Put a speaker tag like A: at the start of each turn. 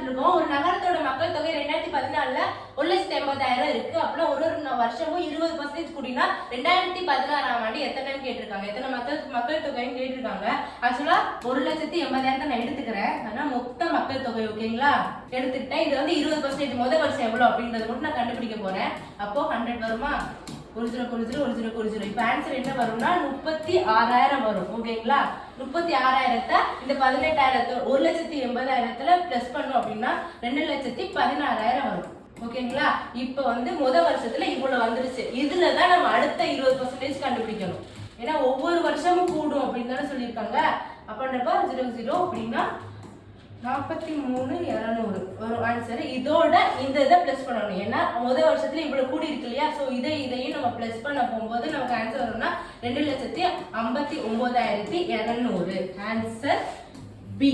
A: பார்த்துட்டு இருக்கோம். ஒரு நகரத்தோட மக்கள் தொகை 2014ல 1,80,000 இருக்கு. அப்புறம் ஒரு வருஷமும் 20% கூடினா 2016ஆம் ஆண்டு எத்தனைன்னு கேட்டிருக்காங்க. எத்தனை மக்கள் தொகைன்னு கேட்டிருக்காங்க. ஆக்சுவலா 1,80,000 நான் எடுத்துக்கிறேன். ஆனா மொத்த மக்கள் தொகை ஓகேங்களா எடுத்துக்கிட்டேன். இது வந்து 20% முதல் வருஷம் எவ்வளவு அப்படின்றத மட்டும் நான் கண்டுபிடிக்க போறேன். அப்போ 100 வருமா? 10 இப்ப ஆன்சர் என்ன வரும்னா 36,000 வரும். ஓகேங்களா 36,000 இந்த 18,000 1,80,000 பிளஸ் பண்ணோம் அப்படின்னா 2,16,000 வரும். ஓகேங்களா இப்ப வந்து முதல் வருஷத்துல இவ்வளவு வந்துருச்சு. இதுலதான் நம்ம அடுத்த 20% கண்டுபிடிக்கணும். ஏன்னா ஒவ்வொரு வருஷமும் கூடும் அப்படின்னு தானே சொல்லியிருக்காங்க. அப்படின்றப்ப 0 அப்படின்னா 43,200 வரும் ஆன்சர். இதோட இந்த இதை பிளஸ் பண்ணணும். ஏன்னா முதல் வருஷத்துல இவ்வளவு கூடி இருக்கு இல்லையா. சோ இதையும் நம்ம பிளஸ் பண்ண போகும்போது நமக்கு ஆன்சர் வரும்னா 2,59,200. Answer B.